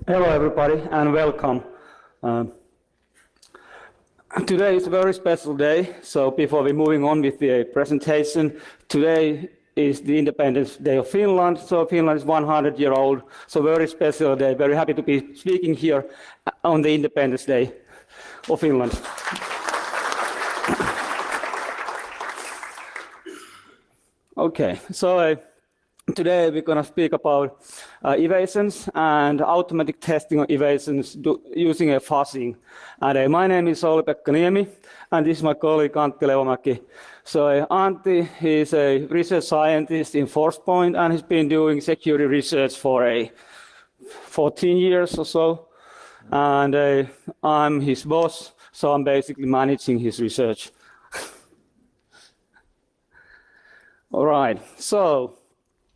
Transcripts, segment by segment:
Hello everybody and welcome. Today is a very special day, so before we're moving on with the presentation, today is the Independence Day of Finland, so Finland is 100-year-old, so very special day, very happy to be speaking here on the Independence Day of Finland. Okay, so today we're going to speak about evasions and automatic testing of evasions using a fuzzing. And my name is Olli-Pekka Niemi, and this is my colleague Antti Levomäki. So Antti is a research scientist in Forcepoint, and he's been doing security research for 14 years or so. And I'm his boss, so I'm basically managing his research. All right, so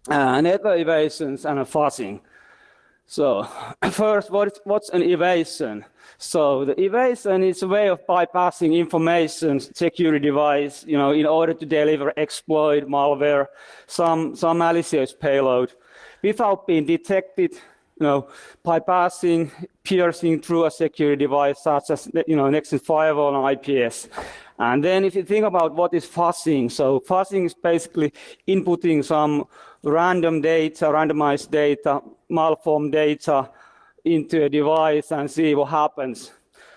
network evasions and fuzzing. So first, what's an evasion? So the evasion is a way of bypassing information security device, in order to deliver exploit, malware, some malicious payload without being detected, bypassing, piercing through a security device such as next-gen firewall and IPS. And then if you think about what is fuzzing, so fuzzing is basically inputting some random data, randomized data, malformed data into a device and see what happens.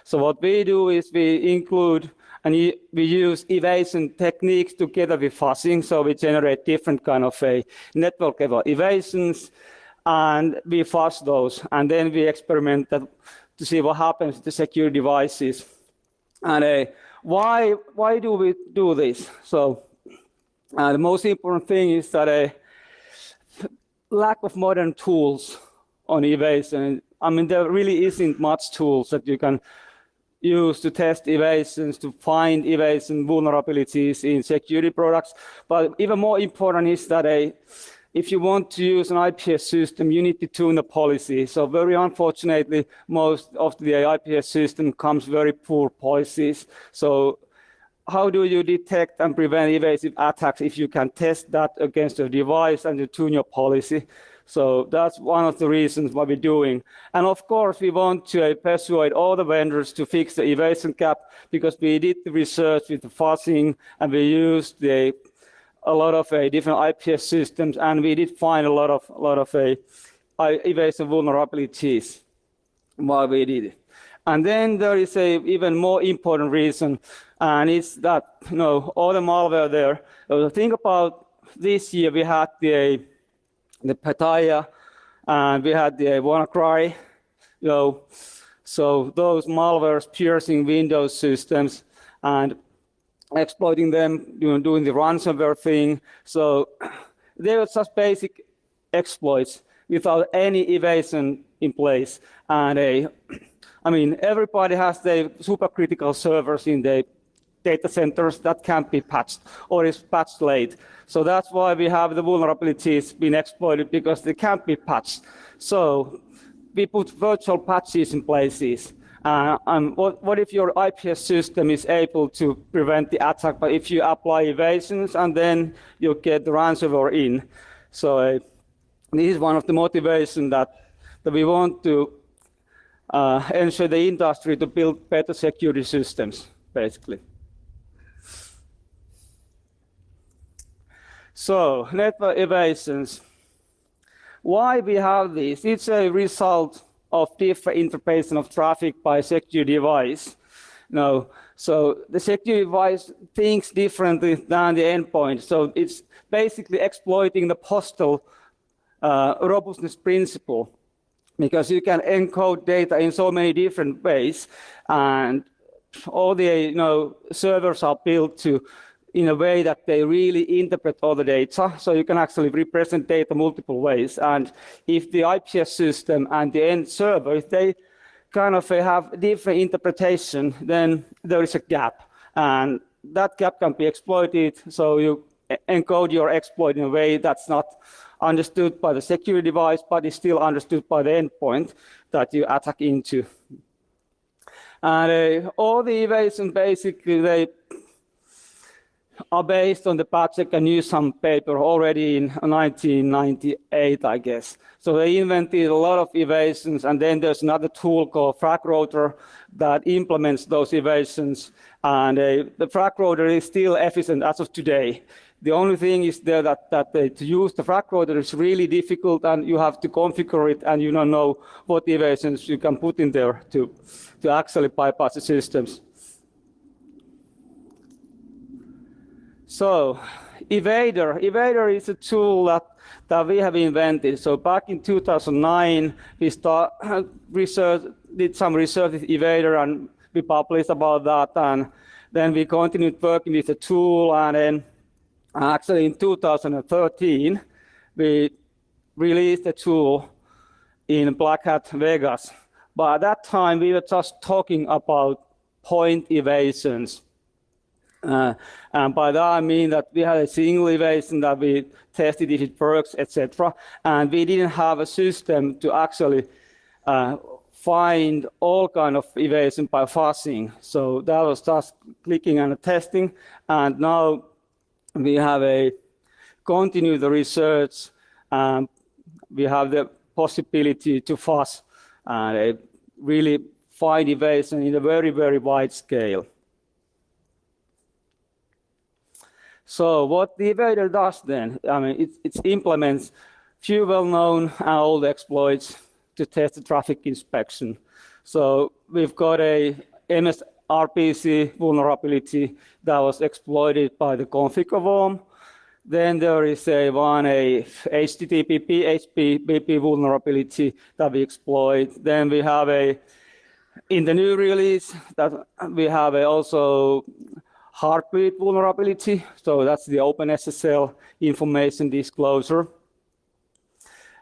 So what we do is we include and we use evasion techniques together with fuzzing. So we generate different kind of network evasions and we fuzz those. And then we experiment that to see what happens to security devices. And why do we do this? So the most important thing is that lack of modern tools on evasion. I mean, there really isn't much tools that you can use to test evasions, to find evasion vulnerabilities in security products. But even more important is that if you want to use an IPS system, you need to tune the policy. So very unfortunately, most of the IPS system comes very poor policies. So how do you detect and prevent evasive attacks if you can test that against your device and you tune your policy? So that's one of the reasons why we're doing. And of course, we want to persuade all the vendors to fix the evasion gap because we did the research with the fuzzing and we used a lot of different IPS systems, and we did find a lot of evasion vulnerabilities while we did it. And then there is a even more important reason, and it's that all the malware there. So think about this year, we had the Petaya, and we had the WannaCry. So those malwares piercing Windows systems and exploiting them, doing the ransomware thing. So they were just basic exploits without any evasion in place. And I mean, everybody has the supercritical servers in the data centers that can't be patched or is patched late. So that's why we have the vulnerabilities being exploited, because they can't be patched. So we put virtual patches in places. And what if your IPS system is able to prevent the attack, but if you apply evasions and then you get the ransomware in? So this is one of the motivations that we want to ensure the industry to build better security systems, basically. So network evasions. Why we have this? It's a result of different interpretation of traffic by security device. So the security device thinks differently than the endpoint. So it's basically exploiting the postal robustness principle, because you can encode data in so many different ways, and all the servers are built in a way that they really interpret all the data. So you can actually represent data multiple ways. And if the IPS system and the end server, if they kind of have different interpretation, then there is a gap. And that gap can be exploited. So you encode your exploit in a way that's not understood by the security device, but is still understood by the endpoint that you attack into. And all the evasion basically, are based on the Patrick and Newsom paper already in 1998, I guess. So they invented a lot of evasions, and then there's another tool called FragRotor that implements those evasions, and the FragRotor is still efficient as of today. The only thing is there that to use the FragRotor is really difficult, and you have to configure it, and you don't know what evasions you can put in there to actually bypass the systems. So Evader is a tool that we have invented. So back in 2009, we did some research with Evader, and we published about that, and then we continued working with the tool, and then actually in 2013, we released the tool in Black Hat Vegas. But at that time, we were just talking about point evasions. And by that I mean that we had a single evasion that we tested if it works, etc. And we didn't have a system to actually find all kind of evasion by fuzzing. So that was just clicking and testing. And now we have continue the research. We have the possibility to fuzz and really find evasion in a very, very wide scale. So what the Evader does then, I mean, it implements few well-known and old exploits to test the traffic inspection. So we've got a MSRPC vulnerability that was exploited by the configure worm. Then there is a HTTP PHP vulnerability that we exploit. Then we have in the new release that we have also heartbeat vulnerability, so that's the OpenSSL information disclosure.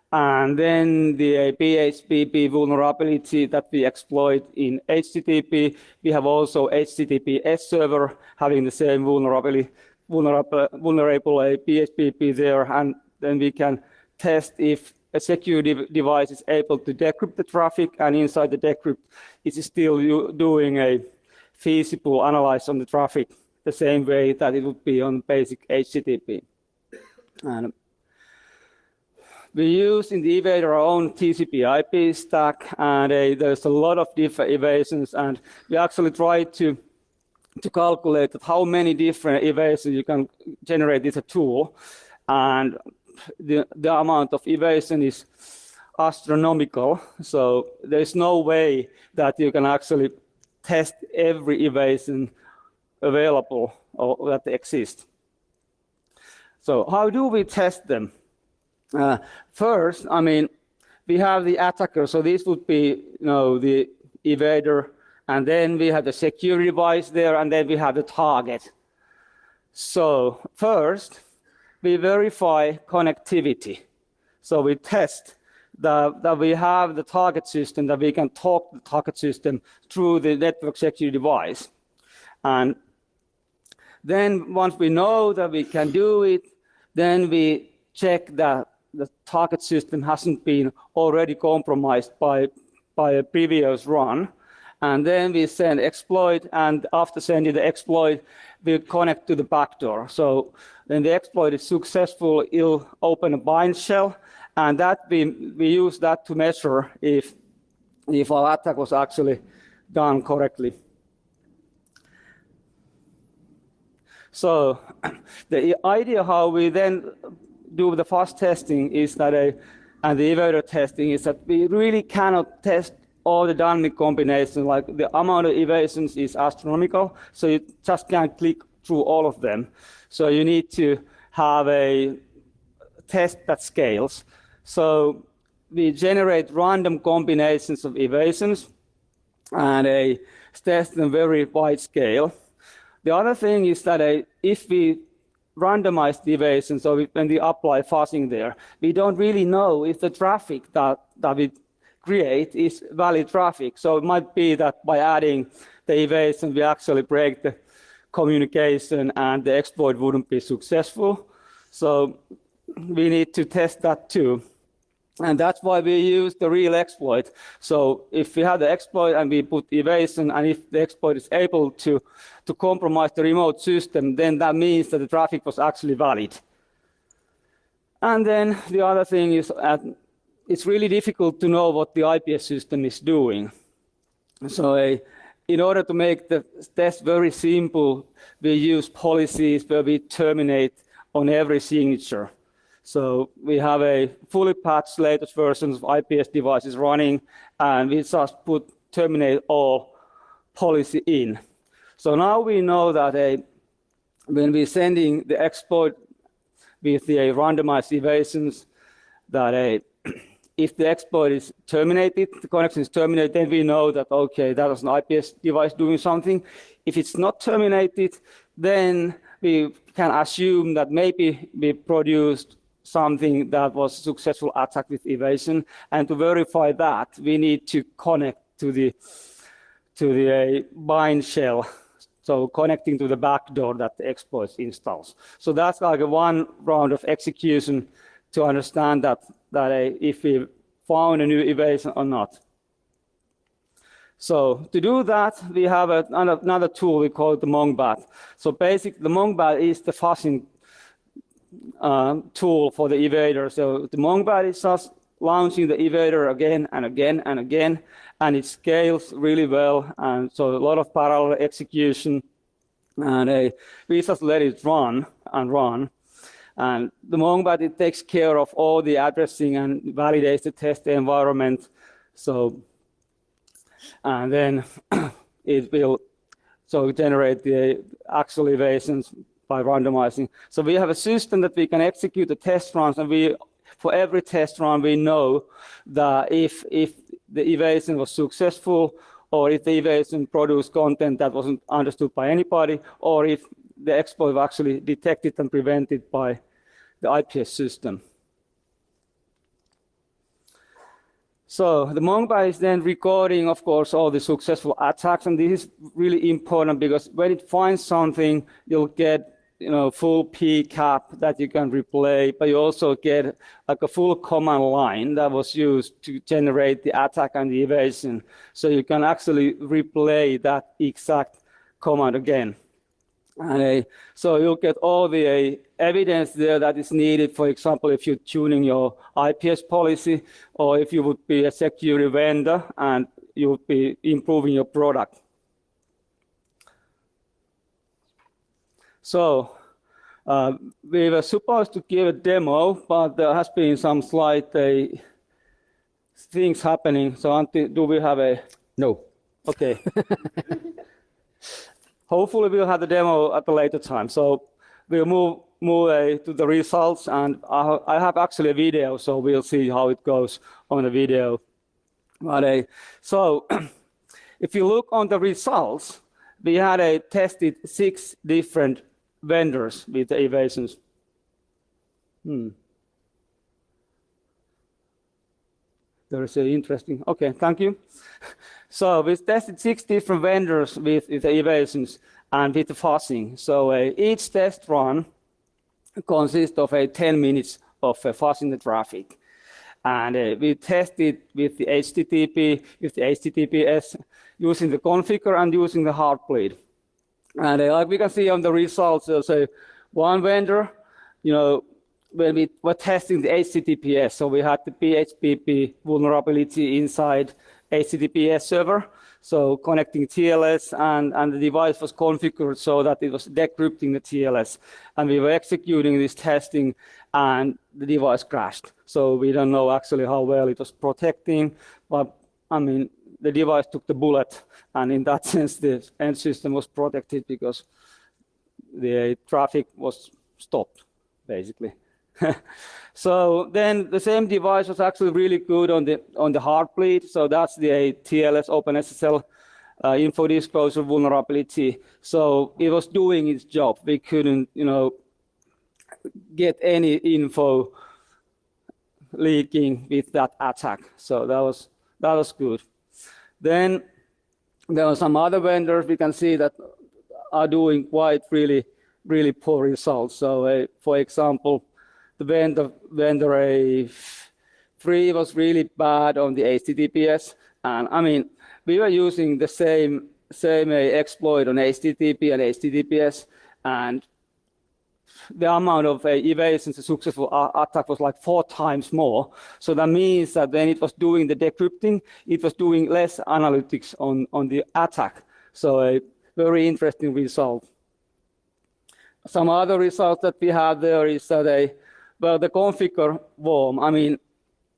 And then the PHP vulnerability that we exploit in HTTP. We have also HTTPS server having the same vulnerable PHP there, and then we can test if a secure device is able to decrypt the traffic, and inside the decrypt it is still doing a feasible analysis on the traffic the same way that it would be on basic HTTP. And we use in the Evader our own TCP/IP stack, and there's a lot of different evasions, and we actually try to calculate how many different evasions you can generate with a tool, and the amount of evasion is astronomical. So there's no way that you can actually test every evasion available or that exists. So how do we test them? First, I mean, we have the attacker. So this would be, the evader, and then we have the security device there, and then we have the target. So first, we verify connectivity. So we test that we have the target system, that we can talk to the target system through the network security device. And then once we know that we can do it, then we check that the target system hasn't been already compromised by a previous run. And then we send exploit, and after sending the exploit, we connect to the backdoor. So then the exploit is successful, it'll open a bind shell, and that we use that to measure if our attack was actually done correctly. So the idea how we then do the fast testing is that and the Evader testing is that we really cannot test all the dynamic combinations. Like the amount of evasions is astronomical, so you just can't click through all of them. So you need to have a test that scales. So we generate random combinations of evasions and test them very wide scale. The other thing is that if we randomize the evasion, so when we apply fuzzing there, we don't really know if the traffic that we create is valid traffic. So it might be that by adding the evasion, we actually break the communication and the exploit wouldn't be successful. So we need to test that too. And that's why we use the real exploit. So if we have the exploit and we put evasion, and if the exploit is able to compromise the remote system, then that means that the traffic was actually valid. And then the other thing is it's really difficult to know what the IPS system is doing. So in order to make the test very simple, we use policies where we terminate on every signature. So we have a fully patched latest versions of IPS devices running, and we just put terminate all policy in. So now we know that when we're sending the exploit with the randomized evasions, that if the exploit is terminated, the connection is terminated, then we know that, okay, that was an IPS device doing something. If it's not terminated, then we can assume that maybe we produced something that was a successful attack with evasion. And to verify that, we need to connect to the bind shell, so connecting to the backdoor that the exploit installs. So that's like one round of execution to understand that if we found a new evasion or not. So to do that, we have another tool we call it the MONGBAT. So basically, the MONGBAT is the fuzzing tool for the evader. So the MONGBAT is just launching the evader again and again and again, and it scales really well. And so a lot of parallel execution, and we just let it run and run. And the MONGBAT, it takes care of all the addressing and validates the test environment. So, and then it will generate the actual evasions by randomizing. So we have a system that we can execute the test runs, and for every test run, we know that if the evasion was successful, or if the evasion produced content that wasn't understood by anybody, or if the exploit was actually detected and prevented by the IPS system. So the MONGBAT is then recording, of course, all the successful attacks, and this is really important because when it finds something, you'll get full PCAP that you can replay, but you also get like a full command line that was used to generate the attack and the evasion. So you can actually replay that exact command again. And so you'll get all the evidence there that is needed. For example, if you're tuning your IPS policy, or if you would be a security vendor and you would be improving your product. So we were supposed to give a demo, but there has been some slight things happening. So Antti, do we have a? No. Okay. Hopefully we'll have the demo at a later time. So we'll move to the results, and I have actually a video, so we'll see how it goes on the video. But so if you look on the results, we had tested 6 different vendors with the evasions. There is an interesting. Okay, thank you. So we tested 6 different vendors with the evasions and with the fuzzing. So each test run consists of 10 minutes of fuzzing the traffic. And we tested with the HTTP, with the HTTPS, using the configure and using the heartbleed. And like we can see on the results, there's one vendor, when we were testing the HTTPS, so we had the PHP vulnerability inside HTTPS server, so connecting TLS, and the device was configured so that it was decrypting the TLS. And we were executing this testing, and the device crashed. So we don't know actually how well it was protecting, but I mean, the device took the bullet, and in that sense, the end system was protected because the traffic was stopped, basically. So then the same device was actually really good on the heartbleed. So that's the TLS OpenSSL info disclosure vulnerability. So it was doing its job. We couldn't, get any info leaking with that attack. So that was good. Then there are some other vendors we can see that are doing quite really poor results. So for example, the vendor 3 was really bad on the HTTPS. And I mean, we were using the same exploit on HTTP and HTTPS, and the amount of evasions a successful attack was like 4 times more. So that means that when it was doing the decrypting, it was doing less analytics on the attack. So a very interesting result. Some other results that we have there is that the configure worm, I mean,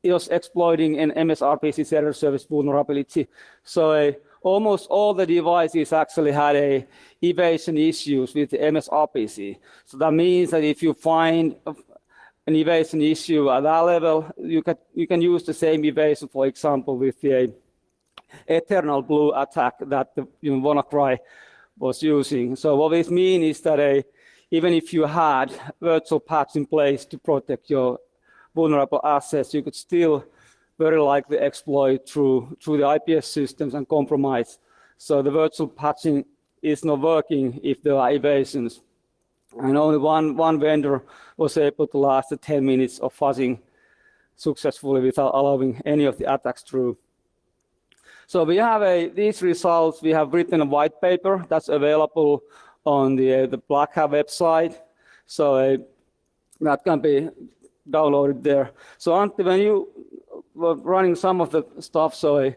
it was exploiting an MSRPC server service vulnerability. So almost all the devices actually had evasion issues with the MSRPC. So that means that if you find an evasion issue at that level, you can use the same evasion, for example, with the Eternal Blue attack that the WannaCry was using. So what this means is that even if you had virtual patch in place to protect your vulnerable assets, you could still very likely exploit through the IPS systems and compromise. So the virtual patching is not working if there are evasions. And only one vendor was able to last 10 minutes of fuzzing successfully without allowing any of the attacks through. So we have these results. We have written a white paper that's available on the Black Hat website. So that can be downloaded there. So Antti, when you were running some of the stuff, so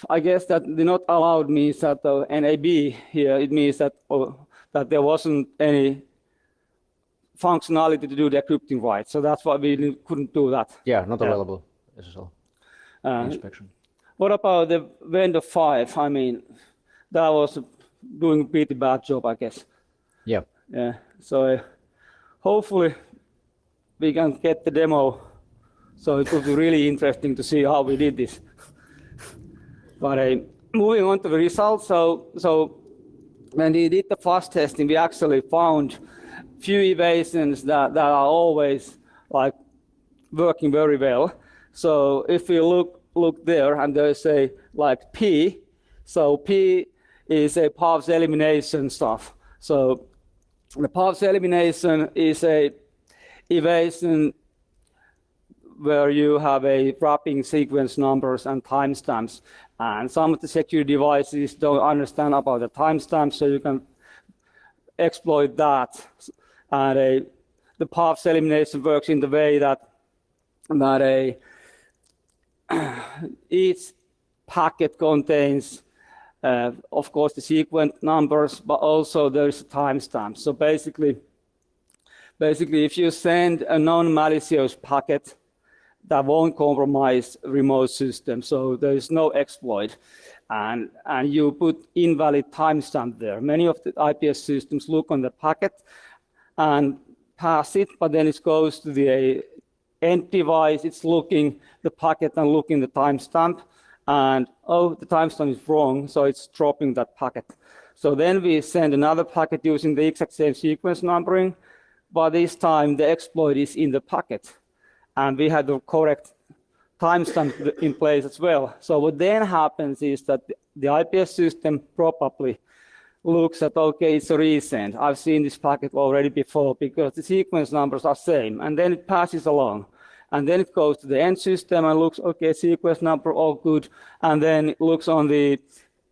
I guess that the not allowed means that the NAB here, it means that that there wasn't any functionality to do the decrypting right. So that's why we couldn't do that. Yeah, not available SSL inspection. What about the vendor 5? I mean, that was doing a pretty bad job, I guess. Yeah. Yeah. So hopefully we can get the demo. So it will be really interesting to see how we did this. But moving on to the results. So when we did the fuzz testing, we actually found few evasions that are always like working very well. So if we look there, and there's a like P. So P is a paths elimination stuff. So the paths elimination is a evasion where you have a wrapping sequence numbers and timestamps. And some of the security devices don't understand about the timestamps, so you can exploit that. And the paths elimination works in the way that each packet contains, of course, the sequence numbers, but also there's a timestamp. So basically, if you send a non-malicious packet, that won't compromise remote system. So there is no exploit, and you put invalid timestamp there. Many of the IPS systems look on the packet and pass it, but then it goes to the end device. It's looking the packet and looking the timestamp, and the timestamp is wrong, so it's dropping that packet. So then we send another packet using the exact same sequence numbering, but this time the exploit is in the packet, and we had the correct timestamp in place as well. So what then happens is that the IPS system probably looks at, okay, it's a resend. I've seen this packet already before because the sequence numbers are same, and then it passes along. And then it goes to the end system and looks, okay, sequence number, all good. And then it looks on the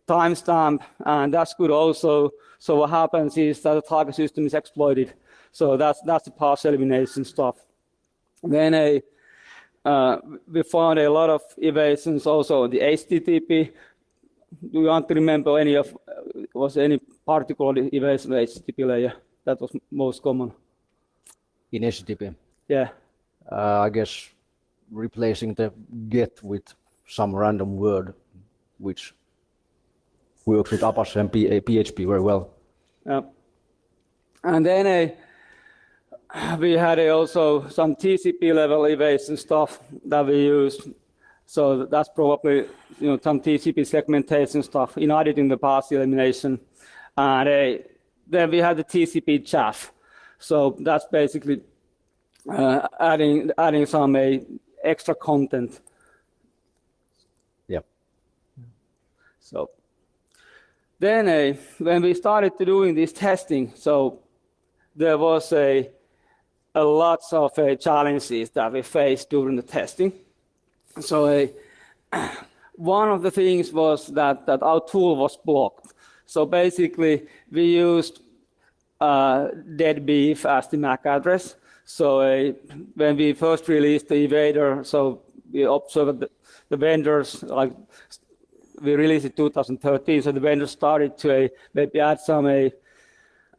timestamp, and that's good also. So what happens is that the target system is exploited. So that's the path elimination stuff. Then we found a lot of evasions also on the HTTP. Do you want to remember was any particular evasion HTTP layer that was most common? In HTTP? Yeah. I guess replacing the get with some random word, which works with Apache and PHP very well. And then we had also some TCP level evasion stuff that we used. So that's probably some TCP segmentation stuff in auditing the path elimination. And then we had the TCP chaff. So that's basically adding some extra content. Yep. So then when we started doing this testing, so there was a lots of challenges that we faced during the testing. So one of the things was that our tool was blocked. So basically, we used dead beef as the MAC address. So when we first released the Evader, so we observed the vendors, like we released it 2013, so the vendors started to maybe add some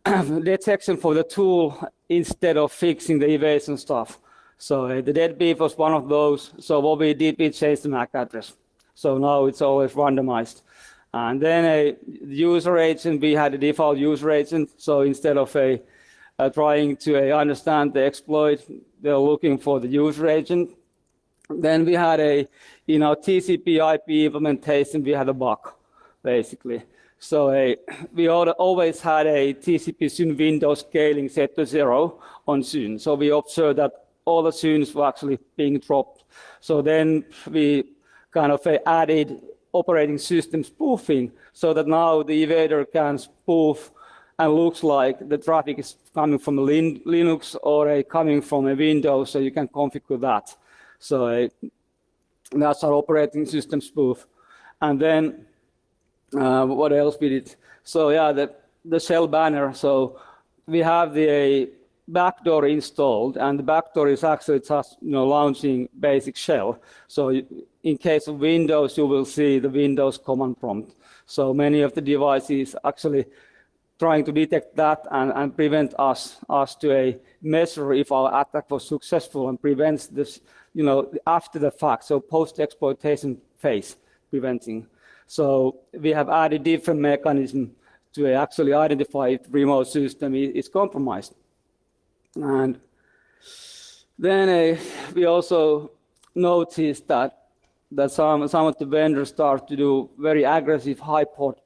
detection for the tool instead of fixing the evasion stuff. So the dead beef was one of those. So what we did, we changed the MAC address. So now it's always randomized. And then a user agent, we had a default user agent. So instead of trying to understand the exploit, they're looking for the user agent. Then we had in our TCP IP implementation, we had a bug, basically. So we always had a TCP SYN window scaling set to 0 on SYN. So we observed that all the SYNs were actually being dropped. So then we kind of added operating system spoofing so that now the Evader can spoof and looks like the traffic is coming from a Linux or coming from a Windows, so you can configure that. So that's our operating system spoof. And then what else we did? So yeah, the shell banner. So we have the backdoor installed, and the backdoor is actually just launching basic shell. So in case of Windows, you will see the Windows command prompt. So many of the devices actually trying to detect that and prevent us to measure if our attack was successful and prevents this, after the fact. So post-exploitation phase preventing. So we have added different mechanisms to actually identify if the remote system is compromised. And then we also noticed that some of the vendors start to do very aggressive high port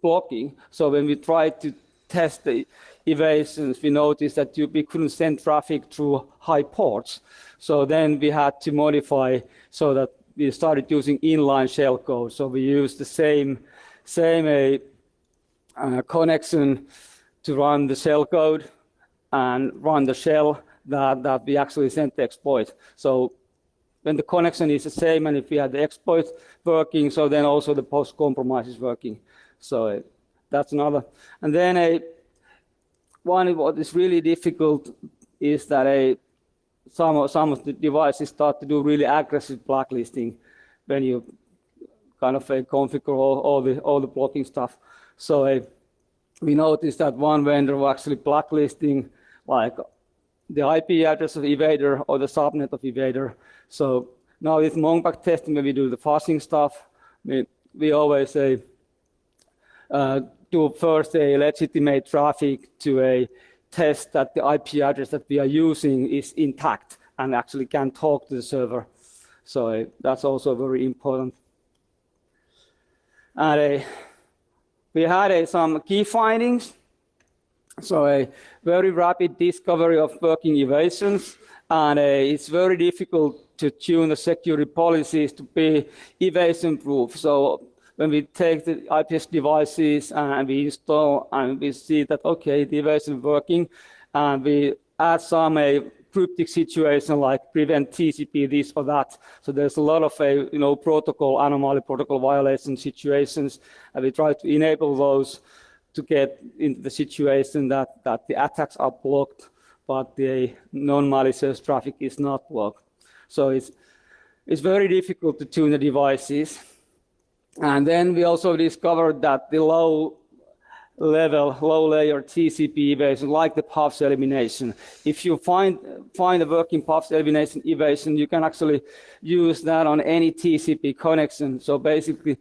blocking. So when we tried to test the evasions, we noticed that we couldn't send traffic through high ports. So then we had to modify so that we started using inline shellcode. So we used the same connection to run the shellcode and run the shell that we actually sent the exploit. So when the connection is the same, and if we had the exploit working, so then also the post compromise is working. So that's another. And then what is really difficult is that some of the devices start to do really aggressive blacklisting when you kind of configure all the blocking stuff. So we noticed that one vendor was actually blacklisting like the IP address of Evader or the subnet of Evader. So now with MONGBAT testing, when we do the fuzzing stuff, we always do first a legitimate traffic to test that the IP address that we are using is intact and actually can talk to the server. So that's also very important. And we had some key findings. So a very rapid discovery of working evasions, and it's very difficult to tune the security policies to be evasion proof. So when we take the IPS devices and we install and we see that, okay, the evasion is working, and we add some cryptic situation like prevent TCP this or that. So there's a lot of protocol anomaly, protocol violation situations, and we try to enable those to get into the situation that the attacks are blocked, but the non-malicious traffic is not blocked. So it's very difficult to tune the devices. And then we also discovered that the low layer TCP evasion, like the PUFs elimination, if you find a working PUFs elimination evasion, you can actually use that on any TCP connection. So basically,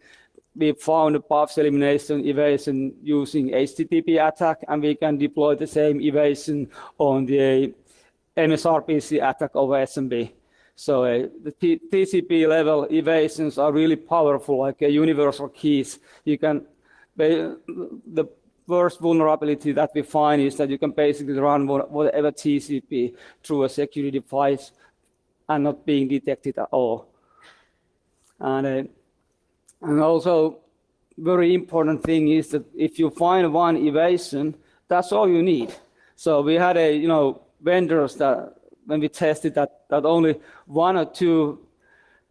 we found a PUFs elimination evasion using HTTP attack, and we can deploy the same evasion on the MSRPC attack over SMB. So the TCP level evasions are really powerful, like universal keys. You can, the worst vulnerability that we find is that you can basically run whatever TCP through a security device and not being detected at all. And also, very important thing is that if you find one evasion, that's all you need. So we had vendors that when we tested that only one or two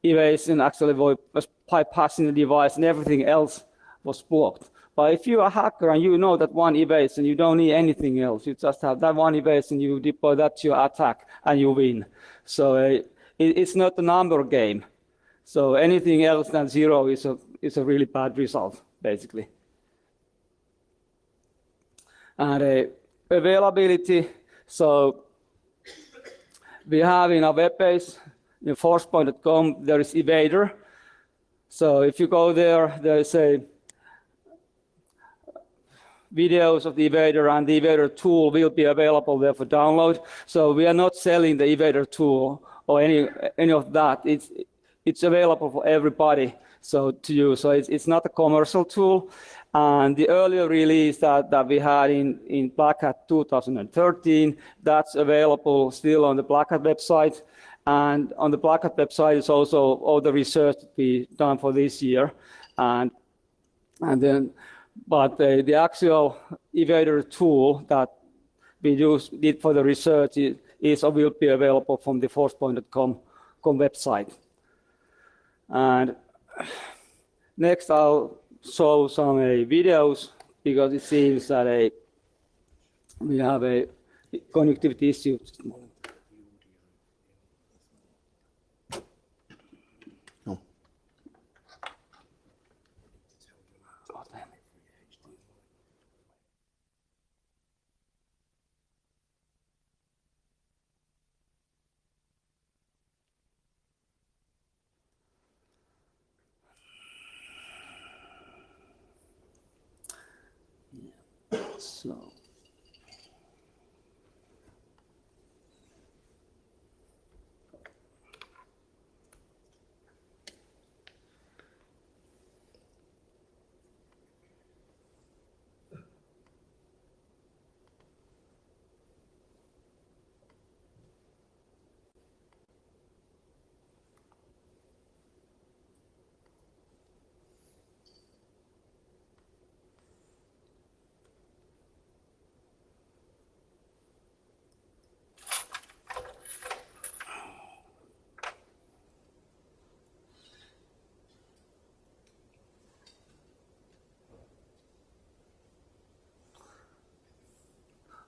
evasion actually was bypassing the device and everything else was blocked. But if you're a hacker and you know that one evasion, you don't need anything else. You just have that one evasion, you deploy that to your attack, and you win. So it's not a number game. So anything else than 0 is a really bad result, basically. And availability. So we have in our web page, in forcepoint.com, there is Evader. So if you go there, there is a videos of the Evader, and the Evader tool will be available there for download. So we are not selling the Evader tool or any of that. It's available for everybody to use. So it's not a commercial tool. And the earlier release that we had in Black Hat 2013, that's available still on the Black Hat website. And on the Black Hat website is also all the research that we done for this year. But the actual Evader tool that we did for the research is or will be available from the forcepoint.com website. And next I'll show some videos, because it seems that we have a connectivity issue. So.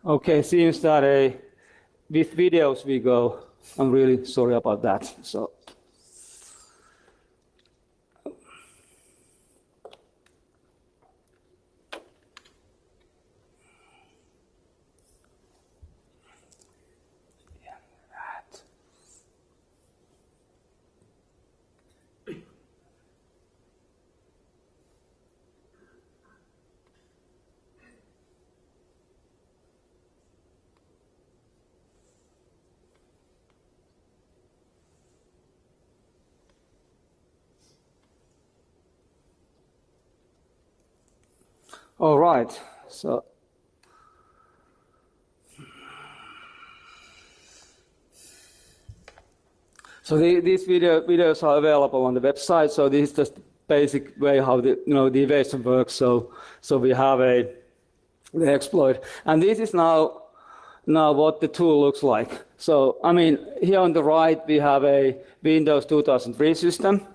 Okay, seems that with videos we go. I'm really sorry about that. So. All right, so these videos are available on the website. So this is just the basic way how the evasion works. So we have the exploit, and this is now what the tool looks like. So I mean, here on the right we have a Windows 2003 system,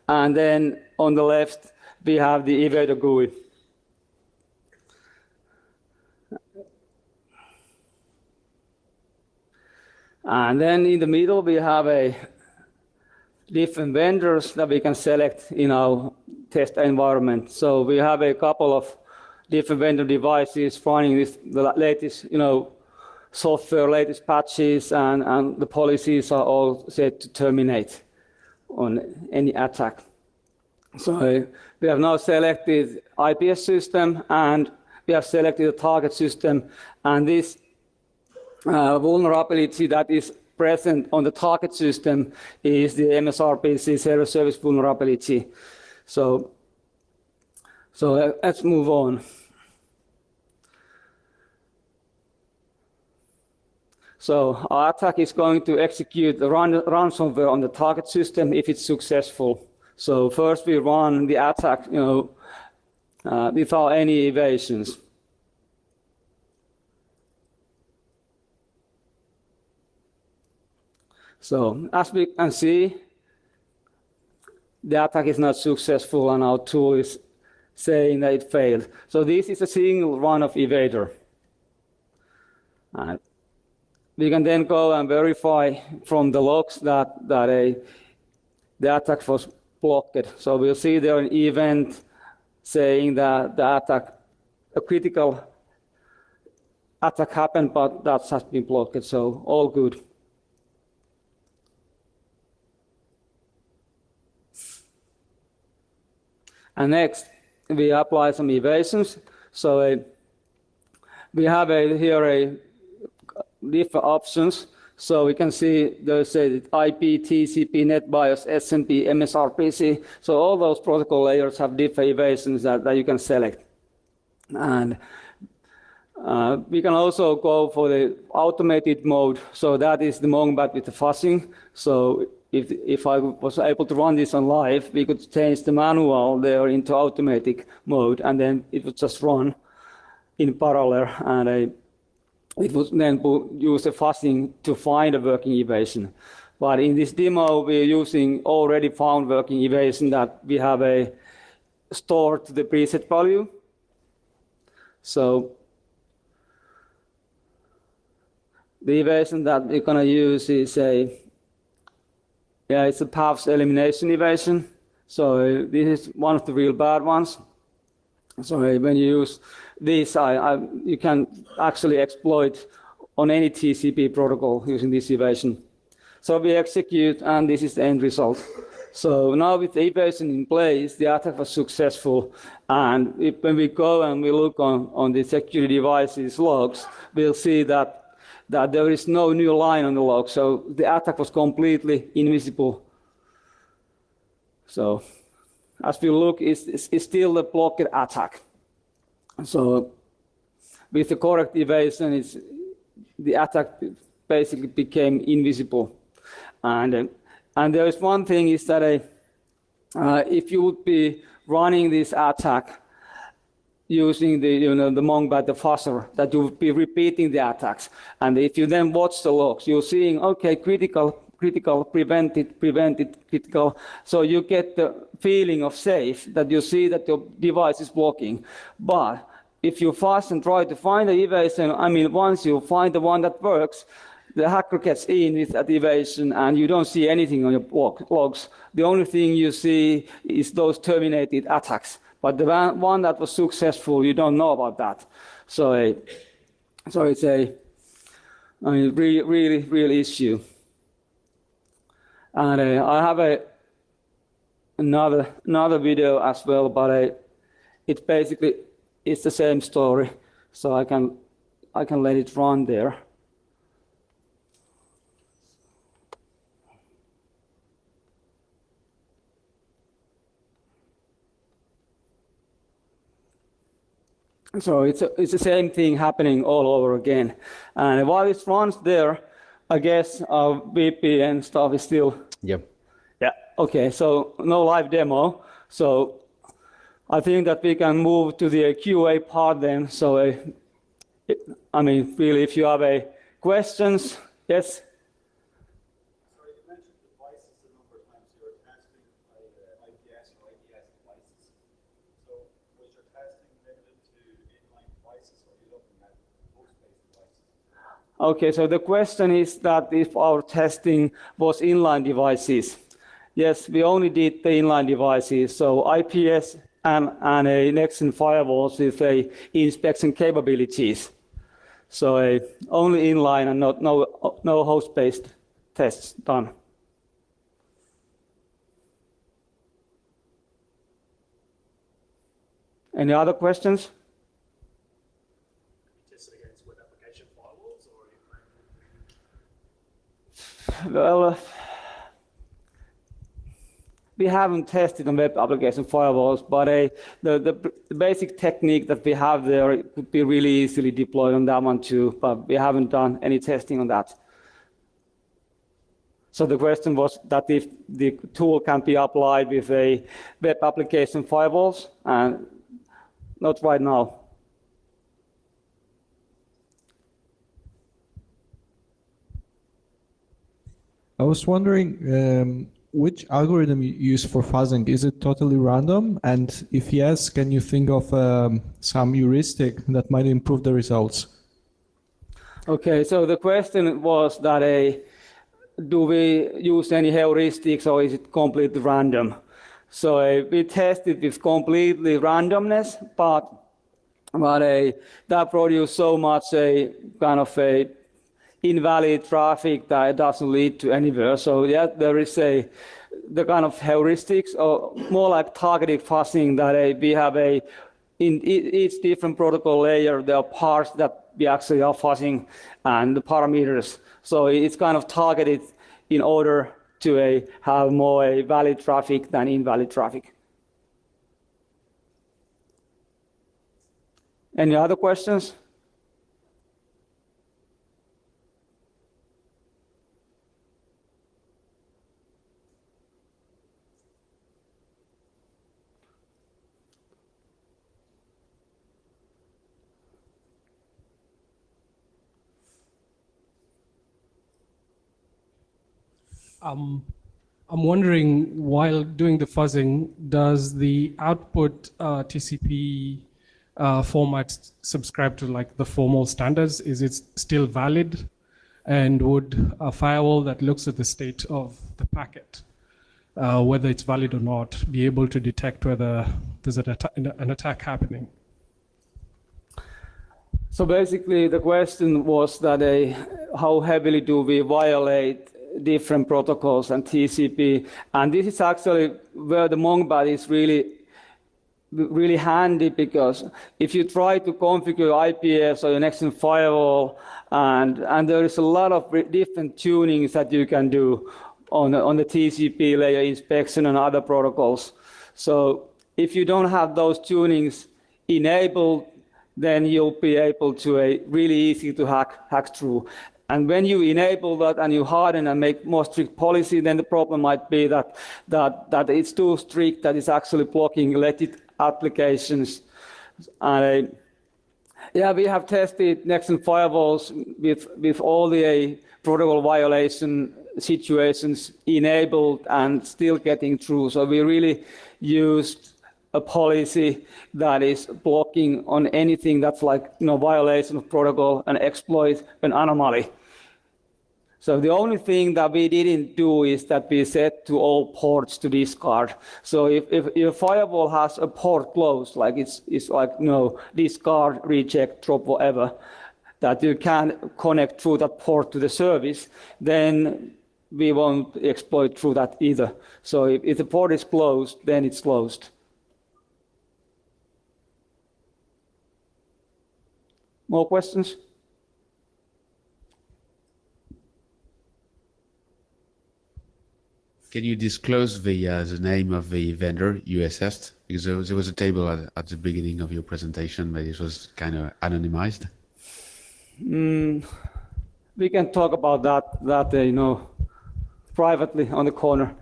and then on the left we have the Evader GUI. And then in the middle, we have different vendors that we can select in our test environment. So we have a couple of different vendor devices running the latest, software, latest patches, and the policies are all set to terminate on any attack. So we have now selected IPS system, and we have selected a target system, and this vulnerability that is present on the target system is the MSRPC zero service vulnerability. So let's move on. So our attack is going to execute the ransomware on the target system if it's successful. So first we run the attack, without any evasions. So as we can see, the attack is not successful and our tool is saying that it failed. So this is a single run of Evader. And we can then go and verify from the logs that the attack was blocked. So we'll see there an event saying that the attack, a critical attack happened, but that has been blocked, so all good. And next, we apply some evasions. So we have here different options. So we can see there's IP, TCP, NetBIOS, SMP, MSRPC. So all those protocol layers have different evasions that you can select. And we can also go for the automated mode. So that is the MONGBAT with the fuzzing. So if I was able to run this on live, we could change the manual there into automatic mode, and then it would just run in parallel, and it would then use the fuzzing to find a working evasion. But in this demo, we're using already found working evasion that we have stored to the preset value. So the evasion that we're going to use is it's a paths elimination evasion. So this is one of the real bad ones. So when you use this, you can actually exploit on any TCP protocol using this evasion. So we execute, and this is the end result. So now with the evasion in place, the attack was successful. And when we go and we look on the security devices logs, we'll see that there is no new line on the log. So the attack was completely invisible. So as we look, it's still a blocked attack. So with the correct evasion, the attack basically became invisible. And there is one thing is that if you would be running this attack using the MONGBAT, the fuzzer, that you would be repeating the attacks. And if you then watch the logs, you're seeing, okay, critical, prevented, critical. So you get the feeling of safe, that you see that your device is blocking. But if you fuzz and try to find the evasion, once you find the one that works, the hacker gets in with that evasion and you don't see anything on your logs. The only thing you see is those terminated attacks. But the one that was successful, you don't know about that. So it's a really issue. And I have another video as well, but it basically is the same story. So I can let it run there. So it's the same thing happening all over again. And while it runs there, I guess our VPN stuff is still... Yep. Yeah, okay, so no live demo. So I think that we can move to the QA part then. So, really, if you have questions, yes? Sorry, you mentioned devices a number of times. You were testing IPS or IPS devices. So was your testing limited to inline devices, or are you looking at host-based devices? Okay, so the question is that if our testing was inline devices. Yes, we only did the inline devices, so IPS and a next-gen firewalls with inspection capabilities. So only inline and no host-based tests done. Any other questions? Tested against web application firewalls, or are you Well, we haven't tested on web application firewalls, but the basic technique that we have there could be really easily deployed on that one too, but we haven't done any testing on that. So the question was that if the tool can be applied with a web application firewalls, and not right now. I was wondering, which algorithm you use for fuzzing? Is it totally random? And if yes, can you think of some heuristic that might improve the results? Okay, so the question was that do we use any heuristics or is it completely random? So we tested with completely randomness, but that produced so much kind of invalid traffic that it doesn't lead to anywhere. So yeah, there is the kind of heuristics or more like targeted fuzzing that we have in each different protocol layer, there are parts that we actually are fuzzing and the parameters. So it's kind of targeted in order to have more valid traffic than invalid traffic. Any other questions? I'm wondering, while doing the fuzzing, does the output TCP format subscribe to like the formal standards? Is it still valid? And would a firewall that looks at the state of the packet, whether it's valid or not, be able to detect whether there's an attack happening? So basically the question was that how heavily do we violate different protocols and TCP, and this is actually where the MONGBAT is really handy, because if you try to configure IPS or your next-gen firewall, and there is a lot of different tunings that you can do on the TCP layer inspection and other protocols. So if you don't have those tunings enabled, then you'll be able to really easy to hack through. And when you enable that and you harden and make more strict policy, then the problem might be that it's too strict, that it's actually blocking legit applications. And yeah, we have tested next-gen firewalls with all the protocol violation situations enabled and still getting through. So we really used a policy that is blocking on anything that's like violation of protocol and exploit an anomaly. So the only thing that we didn't do is that we set to all ports to discard. So if your firewall has a port closed, like it's like discard, reject, drop, whatever, that you can connect through that port to the service, then we won't exploit through that either. So if the port is closed, then it's closed. More questions? Can you disclose the name of the vendor you assessed? Because there was a table at the beginning of your presentation, but it was kind of anonymized. We can talk about that privately on the corner.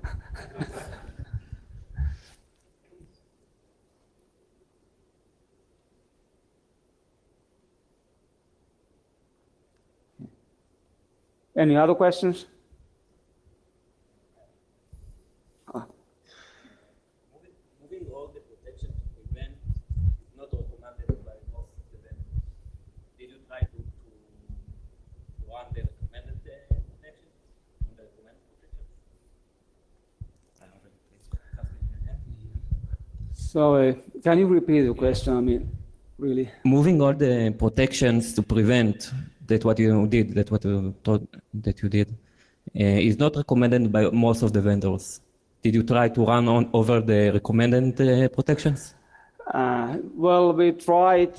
Any other questions? Moving all the protection to prevent is not recommended by most of the vendors. Did you try to run the recommended protection? The recommended protection? So can you repeat the question? I mean, really. Moving all the protections to prevent what you did is not recommended by most of the vendors. Did you try to run over the recommended protections? Well, we tried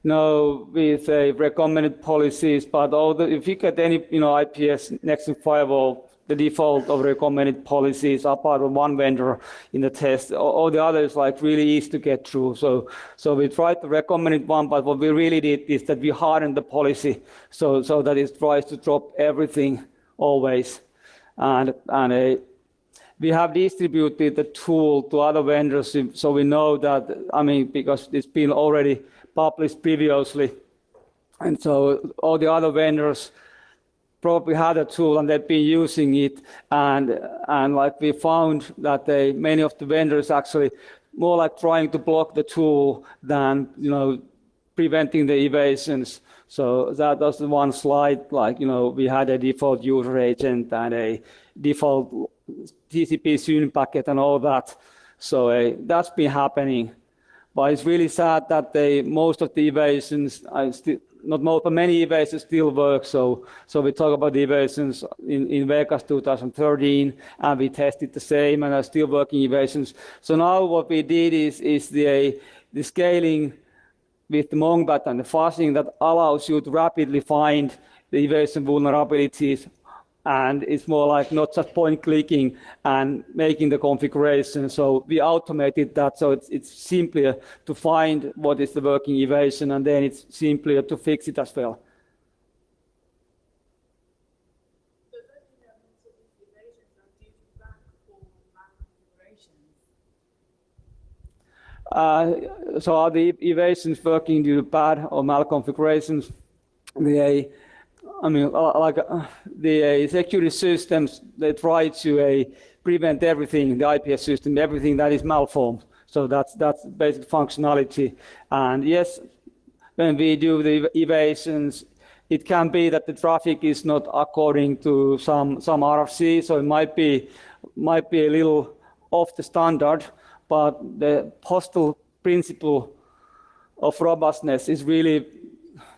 with recommended policies, but if you get any IPS next-gen firewall, the default of recommended policies are part of one vendor in the test. All the others like really easy to get through. So we tried the recommended one, but what we really did is that we hardened the policy so that it tries to drop everything always. And we have distributed the tool to other vendors, so we know that, because it's been already published previously. And so all the other vendors probably had a tool and they've been using it, and like we found that many of the vendors actually more like trying to block the tool than preventing the evasions. So that was the one slide, like we had a default user agent and a default TCP SYN packet and all that. So that's been happening. But it's really sad that most of the evasions, not most, but many evasions still work. So we talk about the evasions in Vegas 2013, and we tested the same, and are still working evasions. So now what we did is the scaling with the MONGBAT and the fuzzing that allows you to rapidly find the evasion vulnerabilities. And it's more like not just point clicking and making the configuration. So we automated that, so it's simpler to find what is the working evasion, and then it's simpler to fix it as well. Does that mean that most of these evasions are due to bad or malconfigurations? So are the evasions working due to bad or malconfigurations? The security systems, they try to prevent everything, the IPS system, everything that is malformed. So that's basic functionality. And yes, when we do the evasions, it can be that the traffic is not according to some RFC, so it might be a little off the standard, but the postal principle of robustness is really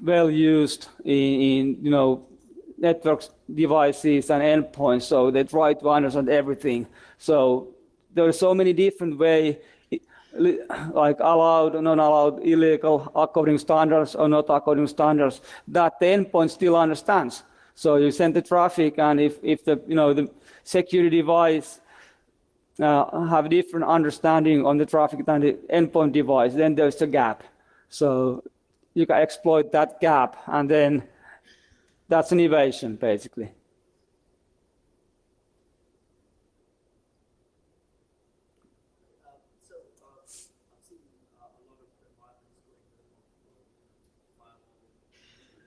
well used in networks, devices, and endpoints. So they try to understand everything. So there are so many different ways, like allowed, non-allowed, illegal, according standards or not according standards, that the endpoint still understands. So you send the traffic, and if the security device have different understanding on the traffic than the endpoint device, then there's a gap. So you can exploit that gap, and then that's an evasion, basically. So I've seen a lot of environments going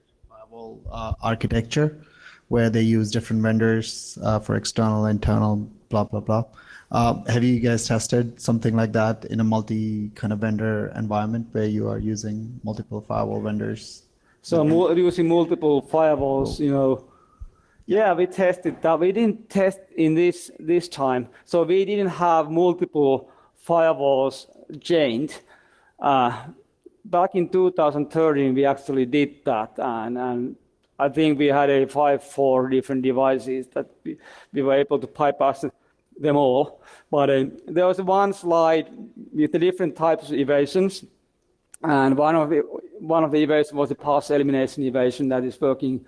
with firewall architecture, where they use different vendors for external, internal, blah, blah, blah. Have you guys tested something like that in a multi kind of vendor environment where you are using multiple firewall vendors? So using multiple firewalls, yeah, we tested that. We didn't test in this time. So we didn't have multiple firewalls chained. Back in 2013, we actually did that, and I think we had 4 different devices that we were able to bypass them all. But there was one slide with the different types of evasions, and one of the evasions was the pass elimination evasion that is working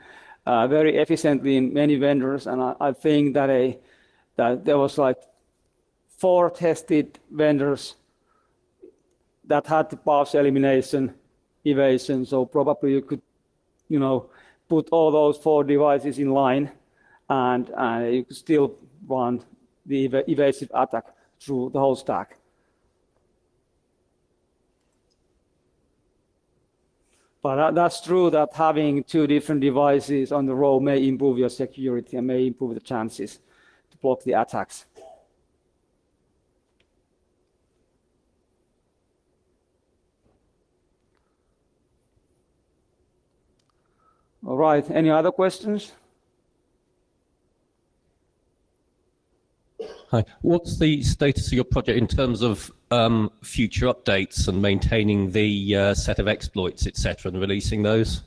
very efficiently in many vendors. And I think that there was like 4 tested vendors that had the pass elimination evasion. So probably you could, put all those 4 devices in line, and you could still run the evasive attack through the whole stack. But that's true that having 2 different devices on the row may improve your security and may improve the chances to block the attacks. All right, any other questions? Hi. What's the status of your project in terms of future updates and maintaining the set of exploits, etc., and releasing those?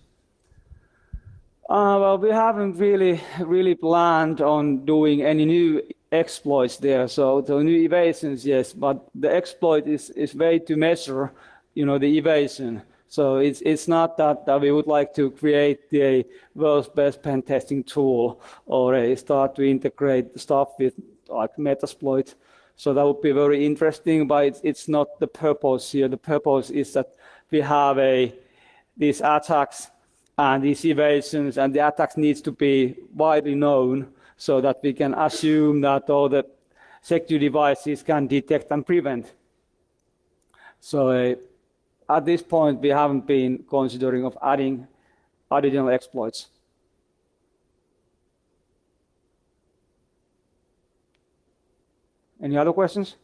Well, we haven't really planned on doing any new exploits there. So the new evasions, yes, but the exploit is way to measure, the evasion. So it's not that we would like to create the world's best pen testing tool or start to integrate stuff with like Metasploit. So that would be very interesting, but it's not the purpose here. The purpose is that we have these attacks and these evasions, and the attacks needs to be widely known so that we can assume that all the security devices can detect and prevent. So at this point, we haven't been considering of adding additional exploits. Any other questions?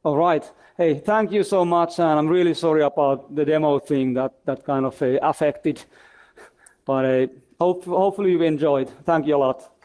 All right. Hey, thank you so much, and I'm really sorry about the demo thing that kind of affected, but hopefully you enjoyed. Thank you a lot.